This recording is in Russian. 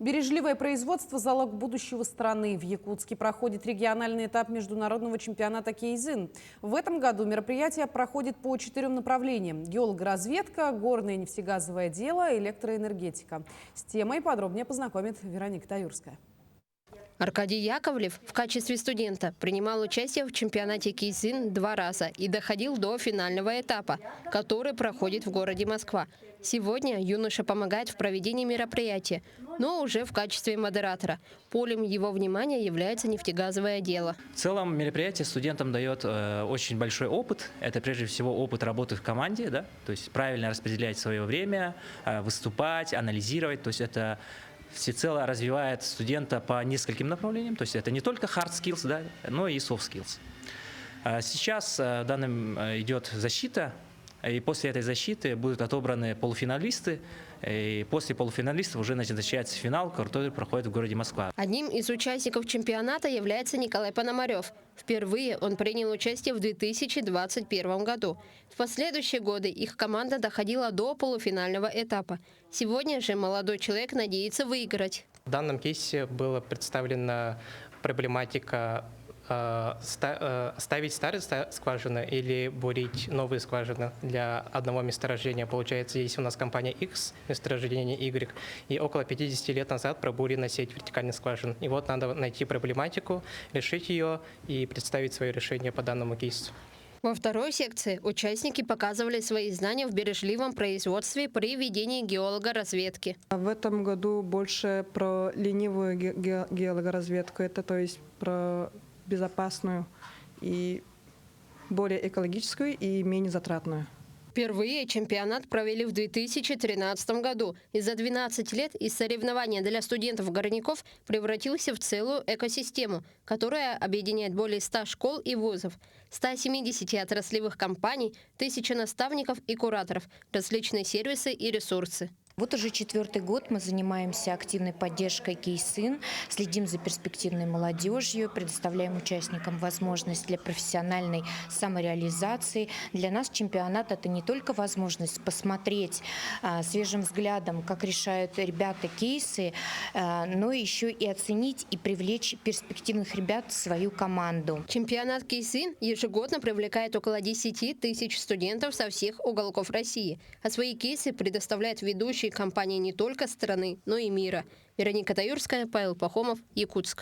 Бережливое производство – залог будущего страны. В Якутске проходит региональный этап международного чемпионата Кейзин. В этом году мероприятие проходит по 4 направлениям: геологоразведка, горное и нефтегазовое дело, электроэнергетика. С темой подробнее познакомит Вероника Таюрская. Аркадий Яковлев в качестве студента принимал участие в чемпионате Кейзин 2 раза и доходил до финального этапа, который проходит в городе Москва. Сегодня юноша помогает в проведении мероприятия, но уже в качестве модератора. Полем его внимания является нефтегазовое дело. В целом мероприятие студентам дает очень большой опыт. Это прежде всего опыт работы в команде, да? То есть правильно распределять свое время, выступать, анализировать. То есть это всецело развивает студента по нескольким направлениям. То есть это не только hard skills, да, но и soft skills. Сейчас данным идет защита, и после этой защиты будут отобраны полуфиналисты. И после полуфиналистов уже начинается финал, который проходит в городе Москва. Одним из участников чемпионата является Николай Пономарев. Впервые он принял участие в 2021 году. В последующие годы их команда доходила до полуфинального этапа. Сегодня же молодой человек надеется выиграть. В данном кейсе была представлена проблематика ставить старые скважины или бурить новые скважины для одного месторождения. Получается, есть у нас компания X, месторождение Y, и около 50 лет назад пробурена сеть вертикальных скважин. И вот надо найти проблематику, решить ее и представить свое решение по данному кейсу. Во второй секции участники показывали свои знания в бережливом производстве при ведении геологоразведки. В этом году больше про ленивую геологоразведку, это то есть про безопасную и более экологическую и менее затратную. Впервые чемпионат провели в 2013 году. И за 12 лет из соревнования для студентов-горняков превратился в целую экосистему, которая объединяет более 100 школ и вузов, 170 отраслевых компаний, 1000 наставников и кураторов, различные сервисы и ресурсы. Вот уже 4-й год мы занимаемся активной поддержкой Кейзин, следим за перспективной молодежью, предоставляем участникам возможность для профессиональной самореализации. Для нас чемпионат – это не только возможность посмотреть свежим взглядом, как решают ребята кейсы, но еще и оценить и привлечь перспективных ребят в свою команду. Чемпионат Кейзин ежегодно привлекает около 10 тысяч студентов со всех уголков России, а свои кейсы предоставляют ведущие компании не только страны, но и мира. Вероника Таюрская, Павел Пахомов, Якутск.